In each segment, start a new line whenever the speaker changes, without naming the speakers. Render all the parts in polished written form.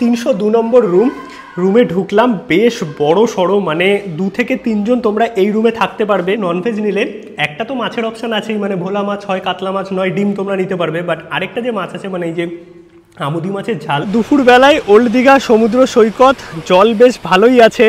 302 নম্বর রুমে ঢুকলাম। বেশ বড় সড়ো, মানে 2 থেকে 3 জন তোমরা এই রুমে থাকতে পারবে। ননভেজ নিলে একটা তো মাছের অপশান আছেই, মানে ভোলা মাছ হয়, কাতলা মাছ নয়, ডিম তোমরা নিতে পারবে। বাট আরেকটা যে মাছ আছে, মানে এই যে আমুদি মাছের ঝাল। দুপুরবেলায় ওল্ড দীঘা সমুদ্র সৈকত, জল বেশ ভালোই আছে।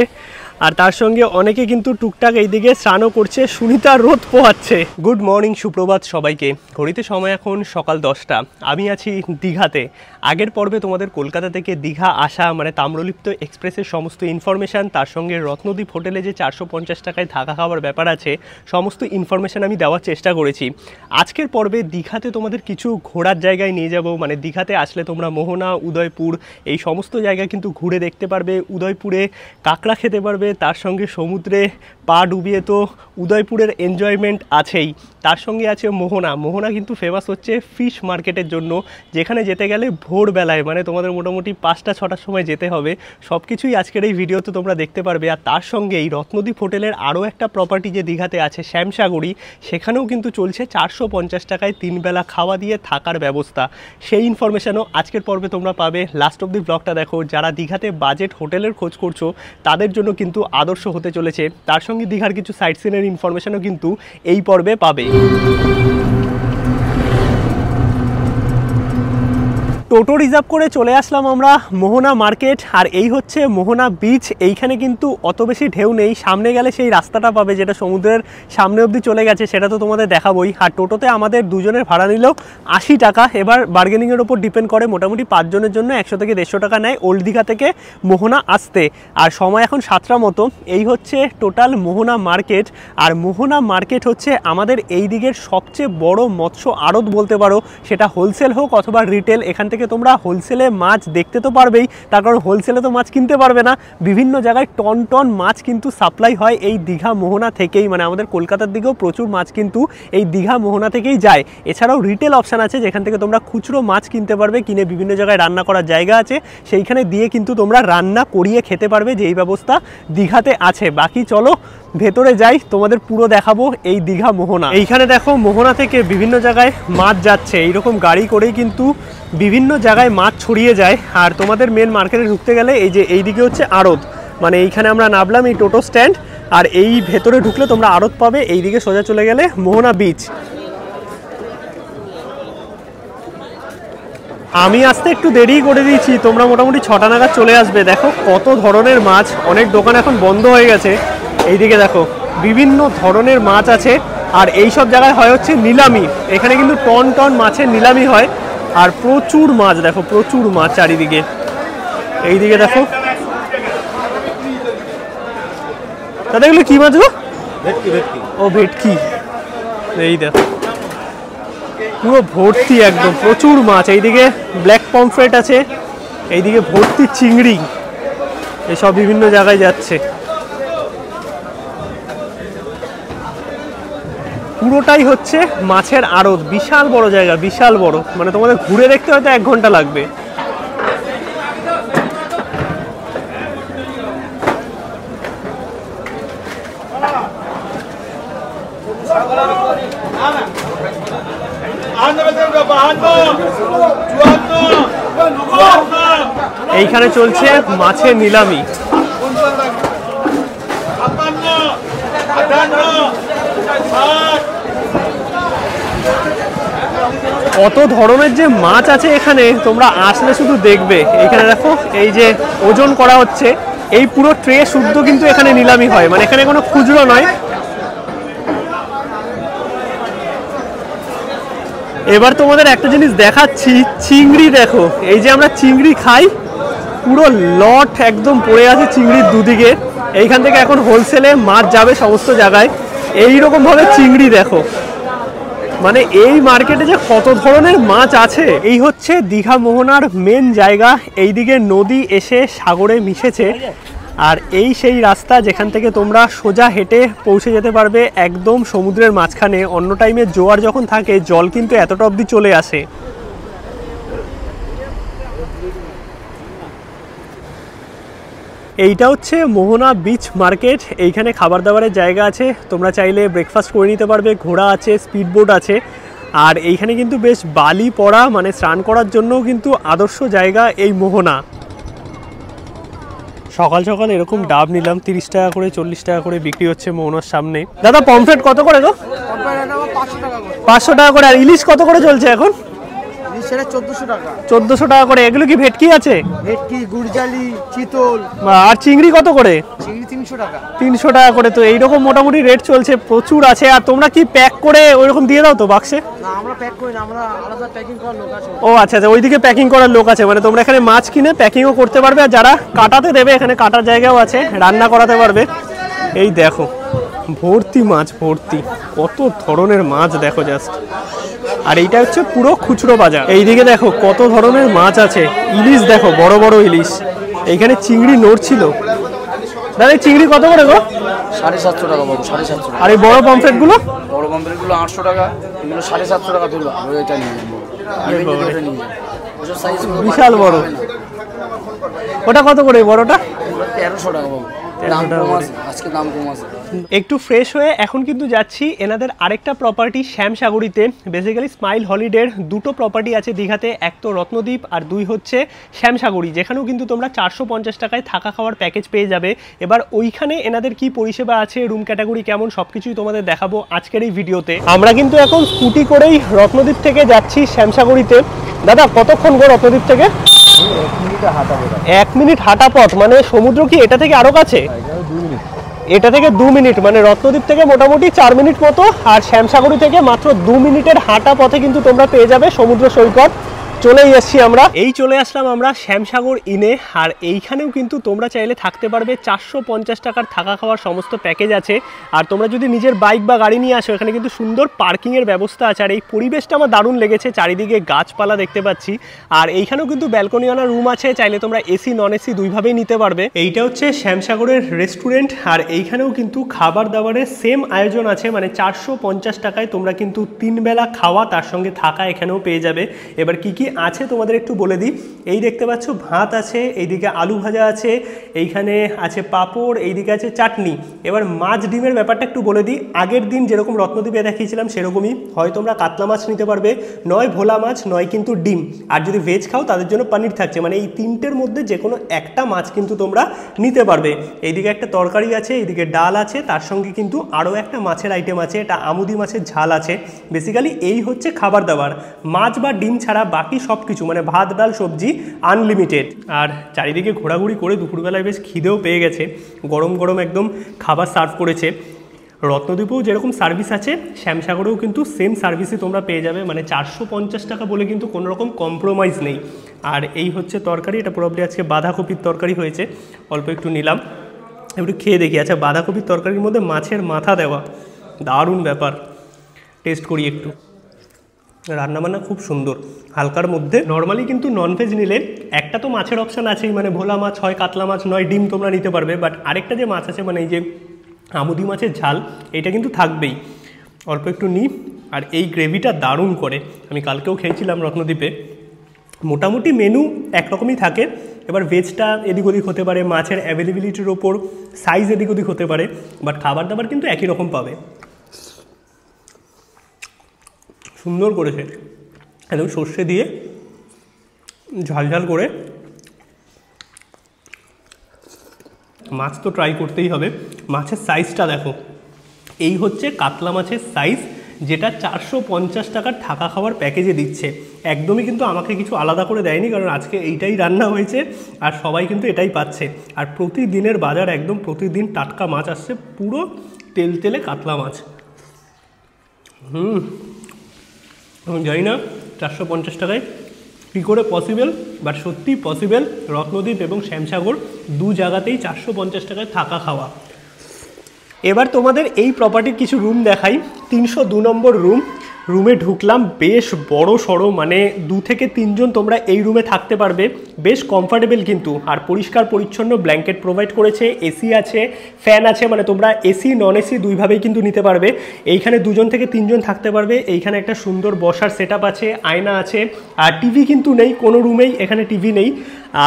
আর তার সঙ্গে অনেকে কিন্তু টুকটাক এইদিকে স্নানও করছে, সুনিতা রোদ পোহাচ্ছে। গুড মর্নিং, সুপ্রভাত সবাইকে। ঘড়িতে সময় এখন সকাল 10টা। আমি আছি দীঘাতে। আগের পর্বে তোমাদের কলকাতা থেকে দীঘা আসা, মানে তাম্রলিপ্ত এক্সপ্রেসের সমস্ত ইনফরমেশান, তার সঙ্গে রত্নদ্বীপ হোটেলে যে 450 টাকায় থাকা খাওয়ার ব্যাপার আছে, সমস্ত ইনফরমেশান আমি দেওয়ার চেষ্টা করেছি। আজকের পর্বে দীঘাতে তোমাদের কিছু ঘোরার জায়গায় নিয়ে যাব। মানে দীঘাতে আসলে তোমরা মোহনা, উদয়পুর এই সমস্ত জায়গা কিন্তু ঘুরে দেখতে পারবে। উদয়পুরে কাঁকড়া খেতে পারবে, তার সঙ্গে সমুদ্রে পা ডুবিয়ে তো উদয়পুরের এনজয়মেন্ট আছেই। তার সঙ্গে আছে মোহনা কিন্তু ফেমাস হচ্ছে ফিশ মার্কেটের জন্য, যেখানে যেতে গেলে ভোরবেলায়, মানে তোমাদের মোটামুটি 5টা-6টার সময় যেতে হবে। সব কিছুই আজকের এই ভিডিওতে তোমরা দেখতে পারবে। আর তার সঙ্গে এই রত্নদ্বীপ হোটেলের আরও একটা প্রপার্টি যে দীঘাতে আছে, শ্যামসাগরী, সেখানেও কিন্তু চলছে 450 টাকায় 3 বেলা খাওয়া দিয়ে থাকার ব্যবস্থা। সেই ইনফরমেশানও আজকের পর্বে তোমরা পাবে। লাস্ট অব দি ব্লগটা দেখো। যারা দীঘাতে বাজেট হোটেলের খোঁজ করছো তাদের জন্য কিন্তু আদর্শ হতে চলেছে। তার সঙ্গে দীঘার কিছু সাইট সিনের ইনফরমেশনও কিন্তু এই পর্বে পাবে। টোটো রিজার্ভ করে চলে আসলাম আমরা মোহনা মার্কেট। আর এই হচ্ছে মোহনা বিচ। এইখানে কিন্তু অত বেশি ঢেউ নেই। সামনে গেলে সেই রাস্তাটা পাবে যেটা সমুদ্রের সামনে অবধি চলে গেছে, সেটা তো তোমাদের দেখাবোই। আর টোটোতে আমাদের দুজনের ভাড়া নিল 80 টাকা। এবার বার্গেনিংয়ের ওপর ডিপেন্ড করে, মোটামুটি 5 জনের জন্য 100 থেকে 150 টাকা নেয় ওল্ড দীঘা থেকে মোহনা আসতে। আর সময় এখন 7টা মতো। এই হচ্ছে টোটাল মোহনা মার্কেট। আর মোহনা মার্কেট হচ্ছে আমাদের এই দিকের সবচেয়ে বড় মৎস্য আড়ত বলতে পারো, সেটা হোলসেল হোক অথবা রিটেল। এখান থেকে তোমরা হোলসেলে মাছ দেখতে তো পারবেই, তার কারণ হোলসেলে তো মাছ কিনতে পারবে না। বিভিন্ন জায়গায় টন টন মাছ কিন্তু সাপ্লাই হয় এই দীঘা মোহনা থেকেই। মানে আমাদের কলকাতার দিকেও প্রচুর মাছ কিন্তু এই দীঘা মোহনা থেকেই যায়। এছাড়াও রিটেল অপশান আছে, যেখান থেকে তোমরা খুচরো মাছ কিনতে পারবে। কিনে বিভিন্ন জায়গায় রান্না করার জায়গা আছে, সেইখানে দিয়ে কিন্তু তোমরা রান্না করিয়ে খেতে পারবে, যেই ব্যবস্থা দীঘাতে আছে। বাকি চলো ভেতরে যাই, তোমাদের পুরো দেখাবো এই দীঘা মোহনা। এইখানে দেখো মোহনা থেকে বিভিন্ন জায়গায় মাছ যাচ্ছে, এইরকম গাড়ি করেই কিন্তু বিভিন্ন জায়গায় মাছ ছড়িয়ে যায়। আর তোমাদের মেন মার্কেটে ঢুকতে গেলে এই যে এইদিকে হচ্ছে আড়ত, মানে এইখানে আমরা নামলাম এই টোটো স্ট্যান্ড। আর এই ভেতরে ঢুকলে তোমরা আড়ত পাবে। এইদিকে সোজা চলে গেলে মোহনা বিচ। আমি আসতে একটু দেরি করে দিয়েছি, তোমরা মোটামুটি 6টা নাগাদ চলে আসবে। দেখো কত ধরনের মাছ, অনেক দোকান এখন বন্ধ হয়ে গেছে। এইদিকে দেখো বিভিন্ন ধরনের মাছ আছে। আর এই সব জায়গায় হয় হচ্ছে নিলামি। এখানে কিন্তু টন টন মাছের নিলামি হয়। আর প্রচুর মাছ, দেখো প্রচুর মাছ চারিদিকে। এইদিকে দেখো দাদা, এগুলো কি মাছ গো? ও ভেটকি। এই দেখো পুরো ভর্তি, একদম প্রচুর মাছ। এইদিকে ব্ল্যাক পমফ্রেট আছে, এইদিকে ভর্তি চিংড়ি, এসব বিভিন্ন জায়গায় যাচ্ছে। পুরোটাই হচ্ছে মাছের আড়ত। বিশাল বড় জায়গা, বিশাল বড়। মানে তোমাদের ঘুরে দেখতে হয়তো 1 ঘন্টা লাগবে। এইখানে চলছে মাছের নিলামি। কত ধরনের যে মাছ আছে এখানে, তোমরা আসলে শুধু দেখবে। এইখানে দেখো এই যে ওজন করা হচ্ছে, এই পুরো ট্রে শুদ্ধ কিন্তু এখানে নিলামি হয়, মানে এখানে কোনো খুচরো নয়। এবার তোমাদের একটা জিনিস দেখাচ্ছি, চিংড়ি দেখো। এই যে আমরা চিংড়ি খাই, পুরো লট একদম পড়ে আছে চিংড়ির দুদিকে। এইখান থেকে এখন হোলসেলে মাছ যাবে সমস্ত জায়গায়। এইরকম ভাবে চিংড়ি দেখো, মানে এই মার্কেটে যে কত ধরনের মাছ আছে। এই হচ্ছে দীঘা মোহনার মেন জায়গা। এইদিকে নদী এসে সাগরে মিশেছে। আর এই সেই রাস্তা যেখান থেকে তোমরা সোজা হেঁটে পৌঁছে যেতে পারবে একদম সমুদ্রের মাঝখানে। অন্য টাইমে জোয়ার যখন থাকে জল কিন্তু এতটা অবধি চলে আসে। এইটা হচ্ছে মোহনা বিচ মার্কেট। এইখানে খাবার দাবারের জায়গা আছে, তোমরা চাইলে ব্রেকফাস্ট করে নিতে পারবে। ঘোড়া আছে, স্পিড বোট আছে। আর এইখানে কিন্তু বেশ বালি পড়া, মানে স্নান করার জন্যও কিন্তু আদর্শ জায়গা এই মোহনা। সকাল সকাল এরকম ডাব নিলাম 30 টাকা করে 40 টাকা করে বিক্রি হচ্ছে মোহনার সামনে। দাদা পমফ্রেট কত করে গো? 500 টাকা করে। আর ইলিশ কত করে চলছে এখন? 1400 টাকা করে। এগুলো কি ভেটকি আছে?
ভেটকি, গুড়জালি, চিতল।
আর চিংড়ি কত করে?
চিংড়ি 300 টাকা।
300 টাকা করে। তো এইরকম মোটামুটি রেট চলছে, প্রচুর আছে। আর তোমরা কি প্যাক করে ওইরকম দিয়ে দাও তো বাক্সে?
না, আমরা প্যাক করি না, আমরা আলাদা প্যাকিং করার লোক আছে।
ও আচ্ছা আচ্ছা, ওইদিকে প্যাকিং করার লোক আছে, মানে তোমরা এখানে মাছ কিনে প্যাকিংও করতে পারবে। আর যারা কাটাতে দেবে এখানে কাটার জায়গাও আছে, রান্না করাতে পারবে। এই দেখো ভর্তি মাছ, ভর্তি কত ধরনের মাছ দেখো জাস্ট। আর এইটা হচ্ছে পুরো খুচরো বাজার। এইদিকে দেখো কত ধরনের মাছ আছে। ইলিশ দেখো, বড় বড় ইলিশ। এইখানে চিংড়ি নড়ছিল। দাদা চিংড়ি কত করে গো?
750 টাকা বাবু, 750 টাকা।
আর এই বড় পমফ্রেট গুলো?
বড় পমফ্রেট গুলো 800 টাকা, এগুলো 750 টাকা তুলবা। ওইটা নিয়ে যাবো,
বিশাল বড়। ওটা কত করে বড়টা?
1300 টাকা বাবু। দাম কম আছে আজকে, দাম কম আছে।
একটু ফ্রেশ হয়ে এখন কিন্তু যাচ্ছি এনাদের আরেকটা প্রপার্টি শ্যামসাগরীতে। বেসিক্যালি স্মাইল হলিডের দুটো প্রপার্টি আছে দীঘাতে, এক তো রত্নদ্বীপ আর দুই হচ্ছে শ্যামসাগরী, যেখানেও কিন্তু তোমরা 450 টাকায় থাকা খাওয়ার প্যাকেজ পেয়ে যাবে। এবার ওইখানে এনাদের কি পরিষেবা আছে, রুম ক্যাটাগরি কেমন, সবকিছুই তোমাদের দেখাবো আজকের এই ভিডিওতে। আমরা কিন্তু এখন স্কুটি করেই রত্নদ্বীপ থেকে যাচ্ছি শ্যামসাগরীতে। দাদা কতক্ষণ গো রত্নদ্বীপ থেকে? 1 মিনিট হাঁটা পথ। মানে সমুদ্র কি এটা থেকে আরো কাছে? এটা থেকে 2 মিনিট, মানে রত্নদ্বীপ থেকে মোটামুটি 4 মিনিট মতো। আর শ্যামসাগরী থেকে মাত্র 2 মিনিটের হাঁটা পথে কিন্তু তোমরা পেয়ে যাবে সমুদ্র সৈকত। চলেই এসছি আমরা, এই চলে আসলাম আমরা শ্যামসাগর ইনে। আর এইখানেও কিন্তু তোমরা চাইলে থাকতে পারবে। 450 টাকার থাকা খাওয়ার সমস্ত প্যাকেজ আছে। আর তোমরা যদি নিজের বাইক বা গাড়ি নিয়ে আসো, এখানে কিন্তু সুন্দর পার্কিংয়ের ব্যবস্থা আছে। আর এই পরিবেশটা আমার দারুণ লেগেছে, চারিদিকে গাছপালা দেখতে পাচ্ছি। আর এইখানেও কিন্তু ব্যালকনিওয়ালা রুম আছে, চাইলে তোমরা এসি নন এসি দুইভাবেই নিতে পারবে। এইটা হচ্ছে শ্যামসাগরের রেস্টুরেন্ট। আর এইখানেও কিন্তু খাবার দাবারের সেম আয়োজন আছে, মানে 450 টাকায় তোমরা কিন্তু 3 বেলা খাওয়া তার সঙ্গে থাকা এখানেও পেয়ে যাবে। এবার কি কি আছে তোমাদের একটু বলে দিই। এই দেখতে পাচ্ছ ভাত আছে, এইদিকে আলু ভাজা আছে, এইখানে আছে পাঁপড়, এইদিকে আছে চাটনি। এবার মাছ ডিমের ব্যাপারটা একটু বলে দিই। আগের দিন যেরকম রত্নদ্বীপে দেখিয়েছিলাম সেরকমই, হয় তোমরা কাতলা মাছ নিতে পারবে, নয় ভোলা মাছ, নয় কিন্তু ডিম। আর যদি ভেজ খাও তাদের জন্য পনির থাকছে। মানে এই তিনটের মধ্যে যে কোনো একটা মাছ কিন্তু তোমরা নিতে পারবে। এইদিকে একটা তরকারি আছে, এইদিকে ডাল আছে, তার সঙ্গে কিন্তু আরও একটা মাছের আইটেম আছে, এটা আমুদি মাছের ঝাল আছে। বেসিক্যালি এই হচ্ছে খাবার দাবার। মাছ বা ডিম ছাড়া বাকি সব কিছু, মানে ভাত ডাল সবজি আনলিমিটেড। আর চারিদিকে ঘোরাঘুরি করে দুপুরবেলায় বেশ খিদেও পেয়ে গেছে। গরম গরম একদম খাবার সার্ভ করেছে। রত্নদ্বীপেও যেরকম সার্ভিস আছে, শ্যামসাগরেও কিন্তু সেম সার্ভিসই তোমরা পেয়ে যাবে। মানে 450 টাকা বলে কিন্তু কোনো রকম কম্প্রোমাইজ নেই। আর এই হচ্ছে তরকারি, এটা প্রবলি আজকে বাঁধাকপির তরকারি হয়েছে, অল্প একটু নিলাম, একটু খেয়ে দেখি। আচ্ছা, বাঁধাকপির তরকারির মধ্যে মাছের মাথা দেওয়া, দারুণ ব্যাপার। টেস্ট করি একটু। রান্নাবান্না খুব সুন্দর, হালকার মধ্যে। নর্মালি কিন্তু ননভেজ নিলে একটা তো মাছের অপশান আছেই, মানে ভোলা মাছ হয়, কাতলা মাছ নয় ডিম তোমরা নিতে পারবে। বাট আরেকটা যে মাছ আছে, মানে এই যে আমুদি মাছের ঝাল, এটা কিন্তু থাকবেই। অল্প একটু নিই। আর এই গ্রেভিটা দারুণ করে, আমি কালকেও খেয়েছিলাম রত্নদ্বীপে। মোটামুটি মেনু একরকমই থাকে। এবার ভেজটা এদিক ওদিক হতে পারে, মাছের অ্যাভেলেবিলিটির ওপর সাইজ এদিক ওদিক হতে পারে, বাট খাবার দাবার কিন্তু একই রকম পাবে। সুন্দর করেছে, একদম সর্ষে দিয়ে ঝাল ঝাল করে। মাছ তো ট্রাই করতেই হবে। মাছের সাইজটা দেখো, এই হচ্ছে কাতলা মাছের সাইজ, যেটা 450 টাকার থাকা খাওয়ার প্যাকেজে দিচ্ছে। একদমই কিন্তু আমাকে কিছু আলাদা করে দেয়নি, কারণ আজকে এইটাই রান্না হয়েছে আর সবাই কিন্তু এটাই পাচ্ছে। আর প্রতিদিনের বাজার, একদম প্রতিদিন টাটকা মাছ আসছে, পুরো তেলতেলে কাতলা মাছ। আমি জানি না 450 টাকায় কী করে পসিবল, বাট সত্যি পসিবল। রত্নদ্বীপ এবং শ্যামসাগর দু জায়গাতেই 450 টাকায় থাকা খাওয়া। এবার তোমাদের এই প্রপার্টির কিছু রুম দেখাই। 302 নম্বর রুম। রুমে ঢুকলাম, বেশ বড় সড়ো, মানে 2 থেকে 3 জন তোমরা এই রুমে থাকতে পারবে। বেশ কমফর্টেবল কিন্তু, আর পরিষ্কার পরিচ্ছন্ন, ব্ল্যাঙ্কেট প্রোভাইড করেছে, এসি আছে, ফ্যান আছে, মানে তোমরা এসি নন এসি দুইভাবেই কিন্তু নিতে পারবে। এইখানে 2 জন থেকে 3 জন থাকতে পারবে। এইখানে একটা সুন্দর বসার সেটআপ আছে, আয়না আছে। আর টিভি কিন্তু নেই কোনো রুমেই, এখানে টিভি নেই।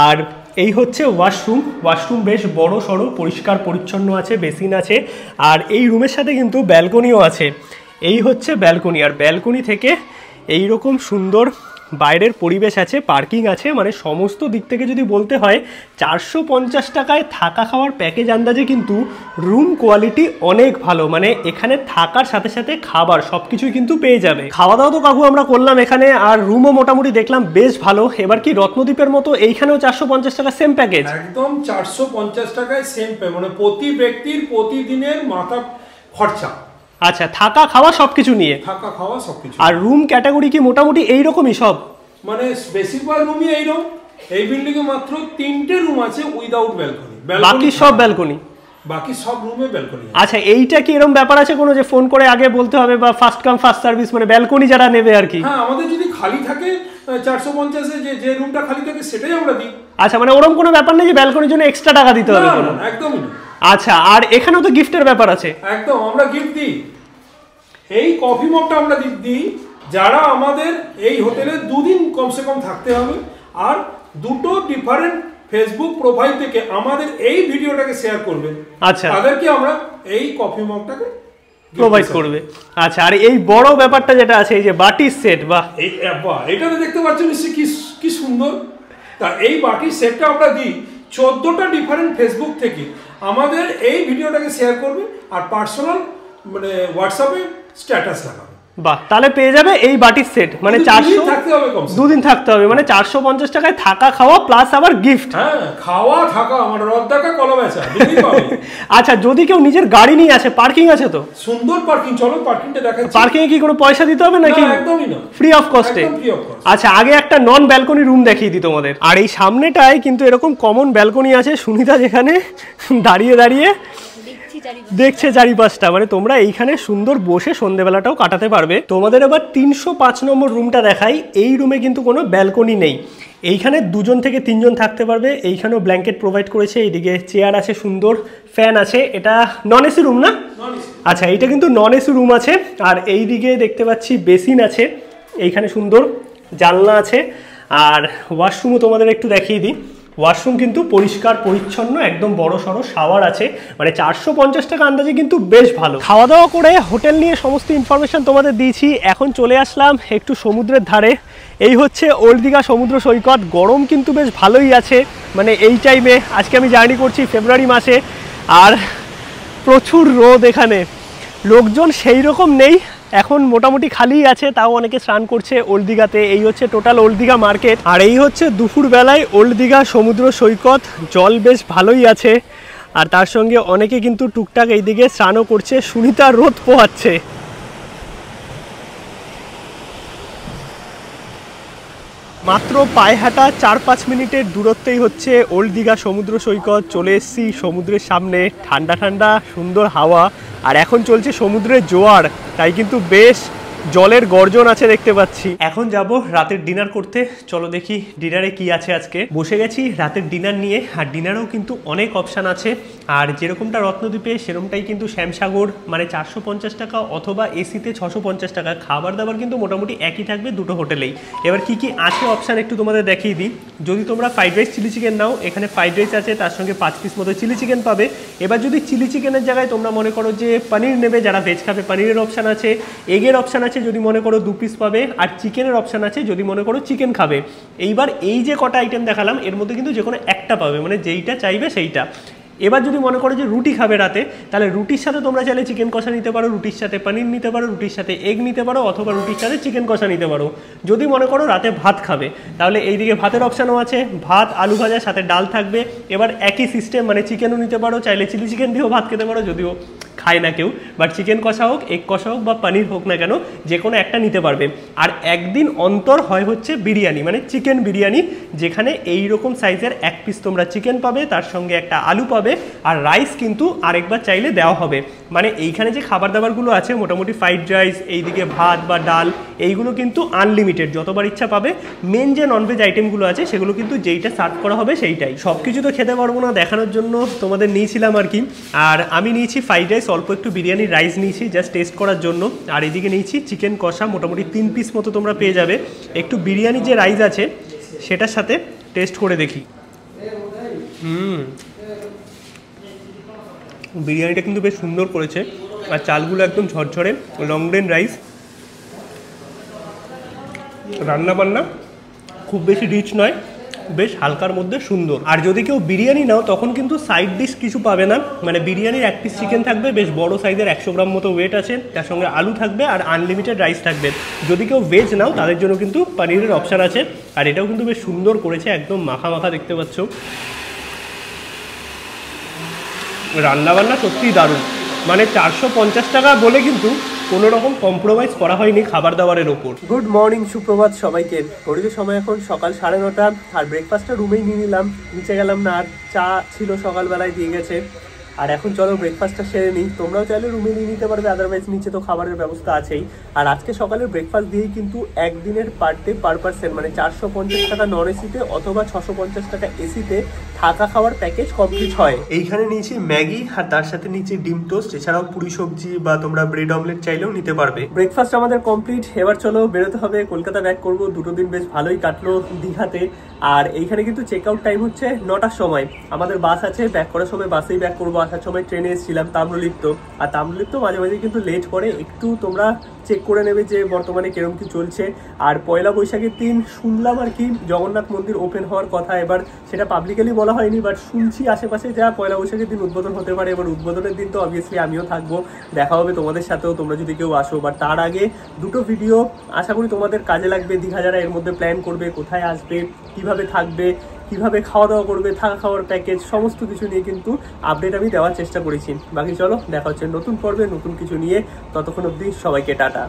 আর এই হচ্ছে ওয়াশরুম। ওয়াশরুম বেশ বড় সড়ো, পরিষ্কার পরিচ্ছন্ন আছে, বেসিন আছে। আর এই রুমের সাথে কিন্তু ব্যালকনিও আছে। এই হচ্ছে ব্যালকনি। আর ব্যালকনি থেকে এই রকম সুন্দর বাইরের পরিবেশ আছে, পার্কিং আছে, মানে সমস্ত দিক থেকে যদি বলতে হয় 450 টাকায় থাকা খাওয়ার প্যাকেজ আন্দাজে কিন্তু রুম কোয়ালিটি অনেক ভালো। মানে এখানে থাকার সাথে সাথে খাবার সব কিছুই কিন্তু পেয়ে যাবে। খাওয়া দাওয়া তো কাকু আমরা করলাম এখানে, আর রুমও মোটামুটি দেখলাম বেশ ভালো। এবার কি রত্নদ্বীপের মতো এইখানেও 450 টাকা সেম প্যাকেজ?
একদম 450 টাকায় সেম মানে প্রতি ব্যক্তির প্রতিদিনের মাথা খরচা।
আচ্ছা, থাকা খাওয়া সবকিছু নিয়ে?
থাকা খাওয়া সবকিছু।
আর রুম ক্যাটাগরি কি মোটামুটি এইরকমই সব?
মানে বেশিরভাগ রুমই এইরকম। এই বিল্ডিং এ মাত্র 3টে রুম আছে উইদাউট ব্যালকনি,
বাকি সব ব্যালকনি।
বাকি সব রুমে ব্যালকনি।
আচ্ছা, এইটা কি এরকম ব্যাপার আছে কোনো যে ফোন করে আগে বলতে হবে বা ফার্স্ট কাম ফার্স্ট সার্ভিস, মানে ব্যালকনি যারা নেবে আর কি?
হ্যাঁ, আমাদের যদি খালি থাকে 450 এ যে রুমটা খালি থাকে সেটাই আমরা দিই।
আচ্ছা, মানে ওরকম কোনো ব্যাপার নেই যে ব্যালকনির জন্য এক্সট্রা টাকা দিতে হবে?
না, একদমই না।
আচ্ছা, আর এখানেও তো গিফটের ব্যাপার আছে?
একদম, আমরা গিফট দিই। এই কফি মগটা আমরা দিই যারা আমাদের এই হোটেলে 2 দিন কমসে কম থাকতে হবে, আর 2টো ডিফারেন্ট ফেসবুক প্রোফাইল থেকে আমাদের এই ভিডিওটাকে শেয়ার করবে। আচ্ছা, তাদেরকে আমরা এই কফি মগটাকে
প্রোভাইড করবে। আচ্ছা, আর এই বড় ব্যাপারটা যেটা আছে এই যে বাটির সেট, বাহ,
এটা তো দেখতে পাচ্ছেন নিশ্চয়ই কি সুন্দর। তা এই বাটির সেটটা আমরা দিই 14টা ডিফারেন্ট ফেসবুক থেকে আমাদের এই ভিডিওটাকে শেয়ার করবে আর পার্সোনাল মানে হোয়াটসঅ্যাপে স্ট্যাটাস লাগাবে।
বাহ, তাহলে পেয়ে যাবে এই বাটির সেট। মানে 400
থাকতে হবে,
2 দিন থাকতে হবে, মানে 450 টাকায় থাকা খাওয়া প্লাস আবার গিফট।
হ্যাঁ, খাওয়া থাকা আমার রদ্দাকা কলা বেচা দুটোই পাবে।
আচ্ছা, যদি কেউ নিজের গাড়ি নিয়ে আসে, পার্কিং আছে তো?
সুন্দর পার্কিং, চলো পার্কিংটা দেখাচ্ছি।
পার্কিং এ কি কোনো পয়সা দিতে হবে নাকি?
না, একদমই না,
ফ্রি অফ কস্টে। আচ্ছা, আগে একটা নন ব্যালকনি রুম দেখিয়ে দিই তোমাদের। আর এই সামনেটায় কিন্তু এরকম কমন ব্যালকনি আছে। সুনিতা যেখানে দাঁড়িয়ে দাঁড়িয়ে দেখছে চারিপাশটা, মানে তোমরা এইখানে সুন্দর বসে সন্ধ্যেবেলাটাও কাটাতে পারবে। তোমাদের এবার 305 নম্বর রুমটা দেখাই। এই রুমে কিন্তু কোনো ব্যালকনি নেই, এইখানে 2 জন থেকে 3 জন থাকতে পারবে। এইখানেও ব্ল্যাঙ্কেট প্রোভাইড করেছে, এইদিকে চেয়ার আছে, সুন্দর ফ্যান আছে। এটা নন এসি রুম না? আচ্ছা, এইটা কিন্তু নন এসি রুম আছে। আর এইদিকে দেখতে পাচ্ছি বেসিন আছে, এইখানে সুন্দর জানলা আছে। আর ওয়াশরুমও তোমাদের একটু দেখিয়ে দিই। ওয়াশরুম কিন্তু পরিষ্কার পরিচ্ছন্ন, একদম বড় সড়ো শাওয়ার আছে। মানে 450 টাকা আন্দাজে কিন্তু বেশ ভালো। খাওয়া দাওয়া করে হোটেল নিয়ে সমস্ত ইনফরমেশন তোমাদের দিয়েছি। এখন চলে আসলাম একটু সমুদ্রের ধারে। এই হচ্ছে ওল্ড দীঘা সমুদ্র সৈকত। গরম কিন্তু বেশ ভালোই আছে, মানে এই টাইমে। আজকে আমি জার্নি করছি ফেব্রুয়ারি মাসে, আর প্রচুর রোদ। এখানে লোকজন সেই রকম নেই, এখন মোটামুটি খালিই আছে, তাও অনেকে স্নান করছে ওল্ড দীঘাতে। এই হচ্ছে টোটাল ওল্ড দীঘা মার্কেট। আর এই হচ্ছে দুপুরবেলায় ওল্ড দীঘা সমুদ্র সৈকত। জল বেশ ভালোই আছে, আর তার সঙ্গে অনেকে কিন্তু টুকটাক এইদিকে স্নানও করছে। সুনিতা রোদ পোহাচ্ছে। মাত্র পায়ে হাঁটা 4-5 মিনিটের দূরত্বেই হচ্ছে ওল্ড দীঘা সমুদ্র সৈকত। চলে এসেছি সমুদ্রের সামনে, ঠান্ডা ঠান্ডা সুন্দর হাওয়া, আর এখন চলছে সমুদ্রের জোয়ার, তাই কিন্তু বেশ জলের গর্জন আছে দেখতে পাচ্ছি। এখন যাব রাতের ডিনার করতে। চলো দেখি ডিনারে কি আছে আজকে। বসে গেছি রাতের ডিনার নিয়ে, আর ডিনারেও কিন্তু অনেক অপশান আছে। আর যেরকমটা রত্নদ্বীপে সেরকমটাই কিন্তু শ্যামসাগর, মানে 450 টাকা অথবা এসিতে 650 টাকা। খাবার দাবার কিন্তু মোটামুটি একই থাকবে দুটো হোটেলেই। এবার কি কি আছে অপশান একটু তোমাদের দেখিয়ে দিই। যদি তোমরা ফ্রাইড রাইস চিলি চিকেন নাও, এখানে ফ্রাইড রাইস আছে, তার সঙ্গে 5 পিস মতো চিলি চিকেন পাবে। এবার যদি চিলি চিকেনের জায়গায় তোমরা মনে করো যে পনির নেবে, যারা ভেজ খাবে পনিরের অপশান আছে, এগের অপশান আছে যদি মনে করো 2 পিস পাবে, আর চিকেনের অপশান আছে যদি মনে করো চিকেন খাবে। এইবার এই যে কটা আইটেম দেখালাম এর মধ্যে কিন্তু যে কোনো একটা পাবে, মানে যেইটা চাইবে সেইটা। এবার যদি মনে করো যে রুটি খাবে রাতে, তাহলে রুটির সাথে তোমরা চাইলে চিকেন কষা নিতে পারো, রুটির সাথে পনির নিতে পারো, রুটির সাথে এগ নিতে পারো, অথবা রুটির সাথে চিকেন কষা নিতে পারো। যদি মনে করো রাতে ভাত খাবে, তাহলে এইদিকে ভাতের অপশানও আছে, ভাত আলু ভাজার সাথে ডাল থাকবে। এবার একই সিস্টেম, মানে চিকেনও নিতে পারো, চাইলে চিলি চিকেন দিয়েও ভাত খেতে পারো, যদিও খায় না কেউ, বাট চিকেন কষা হোক, এগ কষা হোক বা পনির হোক না কেন, যে কোনো একটা নিতে পারবে। আর একদিন অন্তর হয় হচ্ছে বিরিয়ানি, মানে চিকেন বিরিয়ানি, যেখানে এই রকম সাইজের 1 পিস তোমরা চিকেন পাবে, তার সঙ্গে একটা আলু পাবে, আর রাইস কিন্তু আরেকবার চাইলে দেওয়া হবে। মানে এইখানে যে খাবার দাবারগুলো আছে মোটামুটি ফ্রাইড রাইস, এইদিকে ভাত বা ডাল, এইগুলো কিন্তু আনলিমিটেড, যতবার ইচ্ছা পাবে। মেন যে ননভেজ আইটেমগুলো আছে সেগুলো কিন্তু যেইটা সার্ভ করা হবে সেইটাই। সব কিছু তো খেতে পারবো না, দেখানোর জন্য তোমাদের নিয়েছিলাম আর কি। আর আমি নিয়েছি ফ্রাইড রাইস, অল্প একটু বিরিয়ানির রাইস নিয়েছি জাস্ট টেস্ট করার জন্য। আর এদিকে নিয়েছি চিকেন কষা, মোটামুটি 3 পিস মতো তোমরা পেয়ে যাবে। একটু বিরিয়ানির যে রাইস আছে সেটার সাথে টেস্ট করে দেখি। বিরিয়ানিটা কিন্তু বেশ সুন্দর করেছে, আর চালগুলো একদম ঝরঝরে, লং গ্রেন রাইস। রান্না বান্না খুব বেশি রিচ নয়, বেশ হালকার মধ্যে সুন্দর। আর যদি কেউ বিরিয়ানি নাও তখন কিন্তু সাইড ডিশ কিছু পাবে না, মানে বিরিয়ানির 1 পিস চিকেন থাকবে, বেশ বড় সাইজের 100 গ্রাম মতো ওয়েট আছে, তার সঙ্গে আলু থাকবে আর আনলিমিটেড রাইস থাকবে। যদি কেউ ভেজ নাও তাদের জন্য কিন্তু পনিরের অপশান আছে। আর এটাও কিন্তু বেশ সুন্দর করেছে, একদম মাখা মাখা দেখতে পাচ্ছ। রান্নাবান্না সত্যিই দারুণ, মানে 450 টাকা বলে কিন্তু কোনো রকম কম্প্রোমাইজ করা হয়নি খাবার দাবারের ওপর। গুড মর্নিং, সুপ্রভাত সবাইকে। ঘড়িতে সময় এখন সকাল 9:30, আর ব্রেকফাস্টটা রুমেই নিয়ে নিলাম, নিচে গেলাম না। আর চা ছিল সকালবেলায়, দিয়ে গেছে। আর এখন চলো ব্রেকফাস্টটা সেরে নিই। তোমরাও চাইলে রুমে নিয়ে নিতে পারবে, আদারওয়াইজ নিচে তো খাবারের ব্যবস্থা আছেই। আর আজকে সকালের ব্রেকফাস্ট দিয়েই কিন্তু একদিনের পার ডে পার পার্সন মানে 450 টাকা নন এসিতে অথবা 650 টাকা এসিতে থাকা খাওয়ার প্যাকেজ কমপ্লিট হয়। এইখানে নিয়েছি ম্যাগি, আর তার সাথে নিয়েছি ডিম টোস্ট, এছাড়াও পুরি সবজি বা তোমরা ব্রেড অমলেট চাইলেও নিতে পারবে। ব্রেকফাস্ট আমাদের কমপ্লিট, এবার চলো বেরোতে হবে, কলকাতা ব্যাক করবো। 2 দিন বেশ ভালোই কাটলো দীঘাতে। আর এইখানে কিন্তু চেক আউট টাইম হচ্ছে 9টার সময়। আমাদের বাস আছে, ব্যাক করার সময় বাসেই ব্যাক করবো, আসার সময় ট্রেনে এসেছিলাম তাম্রলিপ্ত। আর তাম্রলিপ্ত মাঝে মাঝে কিন্তু লেট করে, একটু তোমরা চেক করে নেবে যে বর্তমানে কিরকম কি চলছে। আর পয়লা বৈশাখের দিন শুনলাম আর কি জগন্নাথ মন্দির ওপেন হওয়ার কথা। এবার সেটা পাবলিকালি বলা হয়নি, বাট শুনছি আশেপাশে যা পয়লা বৈশাখের দিন উদ্বোধন হতে পারে। এবার উদ্বোধনের দিন তো অবভিয়াসলি আমিও থাকবো, দেখা হবে তোমাদের সাথেও, তোমরা যদি কেউ আসো। বাট তার আগে 2টো ভিডিও আশা করি তোমাদের কাজে লাগবে। দীঘা যারা এর মধ্যে প্ল্যান করবে, কোথায় আসবে, কিভাবে থাকবে, কিভাবে খাওয়া দাওয়া করবে, থাকা খাওয়ার প্যাকেজ, সমস্ত কিছু নিয়ে কিন্তু আপডেট আমি দেওয়ার চেষ্টা করেছি। বাকি চলো দেখা হচ্ছে নতুন পর্বে নতুন কিছু নিয়ে। ততক্ষণ অবধি সবাইকে টাটা।